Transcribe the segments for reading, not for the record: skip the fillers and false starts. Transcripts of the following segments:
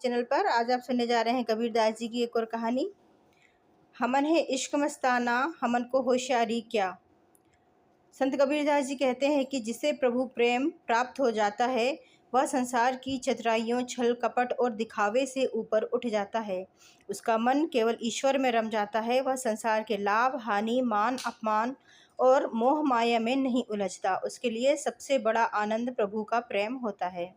Channel पर। आज आप सुनने जा रहे हैं कबीरदास जी की एक और कहानी। हमन है इश्क मस्ताना, हमन को होशियारी क्या। संत कबीरदास जी कहते हैं कि जिसे प्रभु प्रेम प्राप्त हो जाता है वह संसार की चतुराइयों, छल कपट और दिखावे से ऊपर उठ जाता है। उसका मन केवल ईश्वर में रम जाता है। वह संसार के लाभ हानि, मान अपमान और मोह माया में नहीं उलझता। उसके लिए सबसे बड़ा आनंद प्रभु का प्रेम होता है।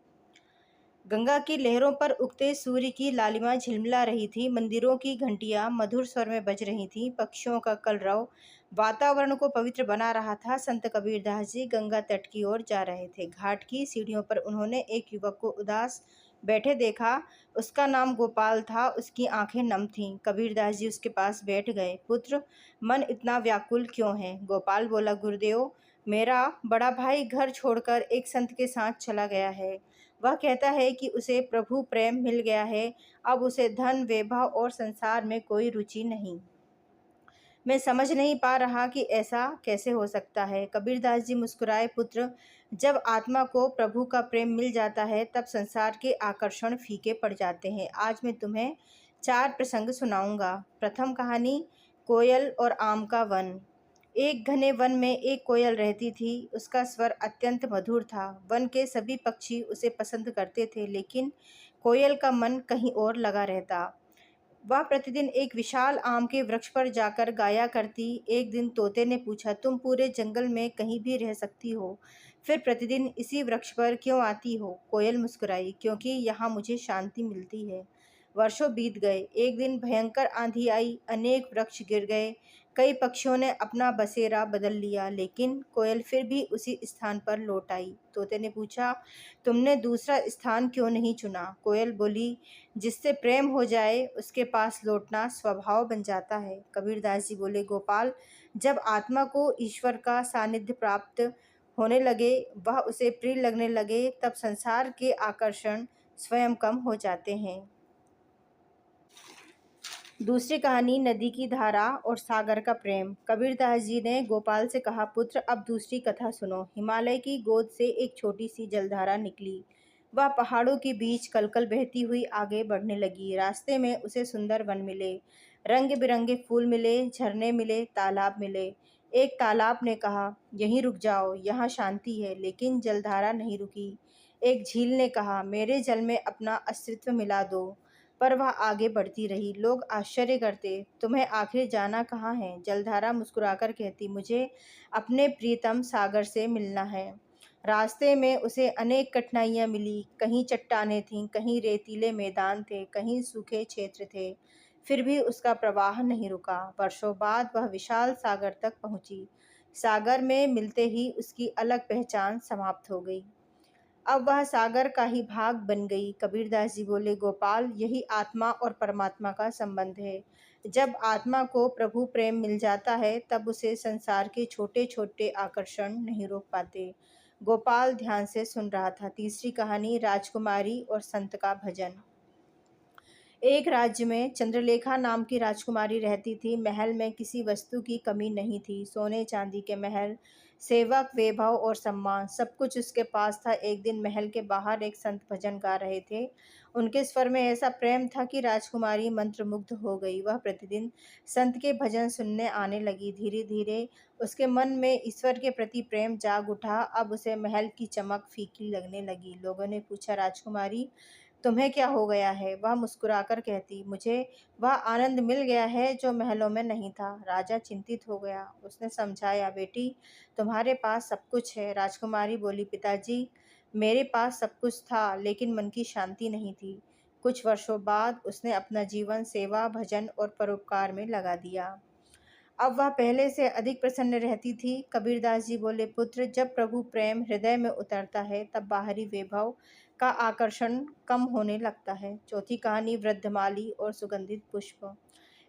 गंगा की लहरों पर उगते सूर्य की लालिमा झिलमिला रही थी। मंदिरों की घंटियां मधुर स्वर में बज रही थीं। पक्षियों का कलरव वातावरण को पवित्र बना रहा था। संत कबीरदास जी गंगा तट की ओर जा रहे थे। घाट की सीढ़ियों पर उन्होंने एक युवक को उदास बैठे देखा। उसका नाम गोपाल था। उसकी आंखें नम थीं। कबीरदास जी उसके पास बैठ गए। पुत्र, मन इतना व्याकुल क्यों है? गोपाल बोला, गुरुदेव, मेरा बड़ा भाई घर छोड़कर एक संत के साथ चला गया है। वह कहता है कि उसे प्रभु प्रेम मिल गया है। अब उसे धन, वैभव और संसार में कोई रुचि नहीं। मैं समझ नहीं पा रहा कि ऐसा कैसे हो सकता है। कबीरदास जी मुस्कुराए। पुत्र, जब आत्मा को प्रभु का प्रेम मिल जाता है तब संसार के आकर्षण फीके पड़ जाते हैं। आज मैं तुम्हें 4 प्रसंग सुनाऊंगा। प्रथम कहानी, कोयल और आम का वन। एक घने वन में एक कोयल रहती थी। उसका स्वर अत्यंत मधुर था। वन के सभी पक्षी उसे पसंद करते थे, लेकिन कोयल का मन कहीं और लगा रहता। वह प्रतिदिन एक विशाल आम के वृक्ष पर जाकर गाया करती। एक दिन तोते ने पूछा, तुम पूरे जंगल में कहीं भी रह सकती हो, फिर प्रतिदिन इसी वृक्ष पर क्यों आती हो? कोयल मुस्कुराई, क्योंकि यहाँ मुझे शांति मिलती है। वर्षों बीत गए। एक दिन भयंकर आंधी आई। अनेक वृक्ष गिर गए। कई पक्षियों ने अपना बसेरा बदल लिया, लेकिन कोयल फिर भी उसी स्थान पर लौट आई। तोते ने पूछा, तुमने दूसरा स्थान क्यों नहीं चुना? कोयल बोली, जिससे प्रेम हो जाए उसके पास लौटना स्वभाव बन जाता है। कबीरदास जी बोले, गोपाल, जब आत्मा को ईश्वर का सानिध्य प्राप्त होने लगे, वह उसे प्रिय लगने लगे, तब संसार के आकर्षण स्वयं कम हो जाते हैं। दूसरी कहानी, नदी की धारा और सागर का प्रेम। कबीरदास जी ने गोपाल से कहा, पुत्र, अब दूसरी कथा सुनो। हिमालय की गोद से एक छोटी सी जलधारा निकली। वह पहाड़ों के बीच कलकल बहती हुई आगे बढ़ने लगी। रास्ते में उसे सुंदर वन मिले, रंग बिरंगे फूल मिले, झरने मिले, तालाब मिले। एक तालाब ने कहा, यहीं रुक जाओ, यहाँ शांति है। लेकिन जलधारा नहीं रुकी। एक झील ने कहा, मेरे जल में अपना अस्तित्व मिला दो। पर वह आगे बढ़ती रही। लोग आश्चर्य करते, तुम्हें आखिर जाना कहाँ है? जलधारा मुस्कुराकर कहती, मुझे अपने प्रियतम सागर से मिलना है। रास्ते में उसे अनेक कठिनाइयां मिली। कहीं चट्टानें थीं, कहीं रेतीले मैदान थे, कहीं सूखे क्षेत्र थे। फिर भी उसका प्रवाह नहीं रुका। वर्षों बाद वह विशाल सागर तक पहुंची। सागर में मिलते ही उसकी अलग पहचान समाप्त हो गई। अब वह सागर का ही भाग बन गई। कबीरदास जी बोले, गोपाल, यही आत्मा और परमात्मा का संबंध है। जब आत्मा को प्रभु प्रेम मिल जाता है तब उसे संसार के छोटे छोटे आकर्षण नहीं रोक पाते। गोपाल ध्यान से सुन रहा था। तीसरी कहानी, राजकुमारी और संत का भजन। एक राज्य में चंद्रलेखा नाम की राजकुमारी रहती थी। महल में किसी वस्तु की कमी नहीं थी। सोने चांदी के महल, सेवक, वैभव और सम्मान, सब कुछ उसके पास था। एक दिन महल के बाहर एक संत भजन गा रहे थे। उनके स्वर में ऐसा प्रेम था कि राजकुमारी मंत्रमुग्ध हो गई। वह प्रतिदिन संत के भजन सुनने आने लगी। धीरे धीरे उसके मन में ईश्वर के प्रति प्रेम जाग उठा। अब उसे महल की चमक फीकी लगने लगी। लोगों ने पूछा, राजकुमारी, तुम्हें क्या हो गया है? वह मुस्कुराकर कहती, मुझे वह आनंद मिल गया है जो महलों में नहीं था। राजा चिंतित हो गया। उसने समझाया, बेटी, तुम्हारे पास सब कुछ है। राजकुमारी बोली, पिताजी, मेरे पास सब कुछ था, लेकिन मन की शांति नहीं थी। कुछ वर्षों बाद उसने अपना जीवन सेवा, भजन और परोपकार में लगा दिया। अब वह पहले से अधिक प्रसन्न रहती थी। कबीरदास जी बोले, पुत्र, जब प्रभु प्रेम हृदय में उतरता है तब बाहरी वैभव का आकर्षण कम होने लगता है। चौथी कहानी, वृद्धमाली और सुगंधित पुष्प।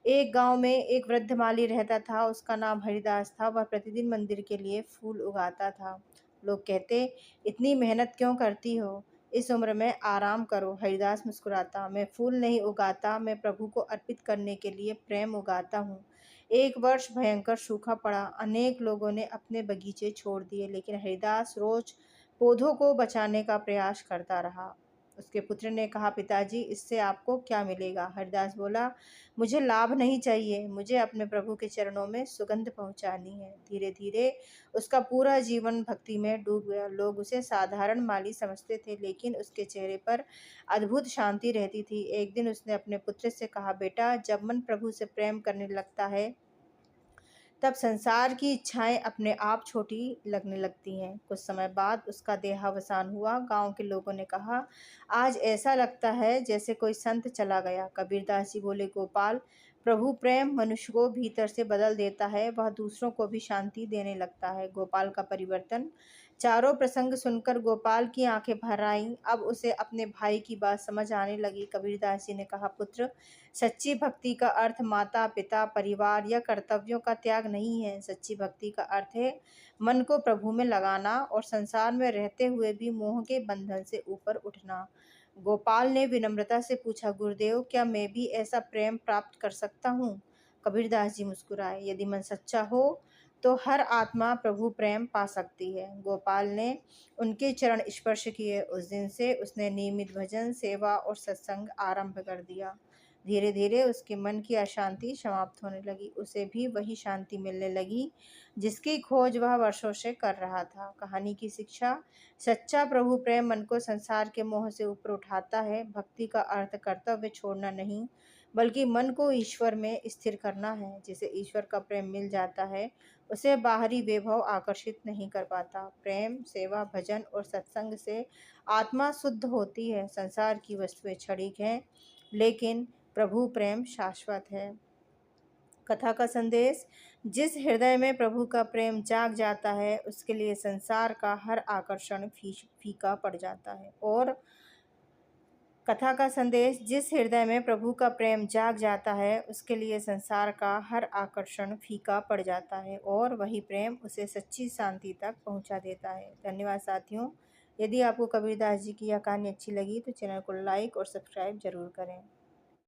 एक गांव में एक वृद्धमाली रहता था। उसका नाम हरिदास था। वह प्रतिदिन मंदिर के लिए फूल उगाता था। लोग कहते, इतनी मेहनत क्यों करती हो? इस उम्र में आराम करो। हरिदास मुस्कुराता, मैं फूल नहीं उगाता, मैं प्रभु को अर्पित करने के लिए प्रेम उगाता हूँ। एक वर्ष भयंकर सूखा पड़ा। अनेक लोगों ने अपने बगीचे छोड़ दिए, लेकिन हरिदास रोज पौधों को बचाने का प्रयास करता रहा। उसके पुत्र ने कहा, पिताजी, इससे आपको क्या मिलेगा? हरिदास बोला, मुझे लाभ नहीं चाहिए, मुझे अपने प्रभु के चरणों में सुगंध पहुंचानी है। धीरे धीरे उसका पूरा जीवन भक्ति में डूब गया। लोग उसे साधारण माली समझते थे, लेकिन उसके चेहरे पर अद्भुत शांति रहती थी। एक दिन उसने अपने पुत्र से कहा, बेटा, जब मन प्रभु से प्रेम करने लगता है तब संसार की इच्छाएं अपने आप छोटी लगने लगती हैं। कुछ समय बाद उसका देहावसान हुआ। गांव के लोगों ने कहा, आज ऐसा लगता है जैसे कोई संत चला गया। कबीरदास जी बोले, गोपाल, प्रभु प्रेम मनुष्य को भीतर से बदल देता है, वह दूसरों को भी शांति देने लगता है। गोपाल का परिवर्तन। चारों प्रसंग सुनकर गोपाल की आंखें भर आईं। अब उसे अपने भाई की बात समझ आने लगी। कबीरदास जी ने कहा, पुत्र, सच्ची भक्ति का अर्थ माता पिता परिवार या कर्तव्यों का त्याग नहीं है। सच्ची भक्ति का अर्थ है मन को प्रभु में लगाना और संसार में रहते हुए भी मोह के बंधन से ऊपर उठना। गोपाल ने विनम्रता से पूछा, गुरुदेव, क्या मैं भी ऐसा प्रेम प्राप्त कर सकता हूँ? कबीरदास जी मुस्कुराए, यदि मन सच्चा हो तो हर आत्मा प्रभु प्रेम पा सकती है। गोपाल ने उनके चरण स्पर्श किए। उस दिन से उसने नियमित भजन, सेवा और सत्संग आरंभ कर दिया। धीरे धीरे उसके मन की अशांति समाप्त होने लगी। उसे भी वही शांति मिलने लगी जिसकी खोज वह वर्षों से कर रहा था। कहानी की शिक्षा। सच्चा प्रभु प्रेम मन को संसार के मोह से ऊपर उठाता है। भक्ति का अर्थ कर्तव्य छोड़ना नहीं, बल्कि मन को ईश्वर में स्थिर करना है। जिसे ईश्वर का प्रेम मिल जाता है, उसे बाहरी वैभव आकर्षित नहीं कर पाता। प्रेम, सेवा, भजन और सत्संग से आत्मा शुद्ध होती है। संसार की वस्तुएं क्षणिक हैं, लेकिन प्रभु प्रेम शाश्वत है। कथा का संदेश। जिस हृदय में प्रभु का प्रेम जाग जाता है, उसके लिए संसार का हर आकर्षण फीका पड़ जाता है। और कथा का संदेश। जिस हृदय में प्रभु का प्रेम जाग जाता है, उसके लिए संसार का हर आकर्षण फीका पड़ जाता है और वही प्रेम उसे सच्ची शांति तक पहुंचा देता है। धन्यवाद साथियों। यदि आपको कबीरदास जी की यह कहानी अच्छी लगी तो चैनल को लाइक और सब्सक्राइब जरूर करें।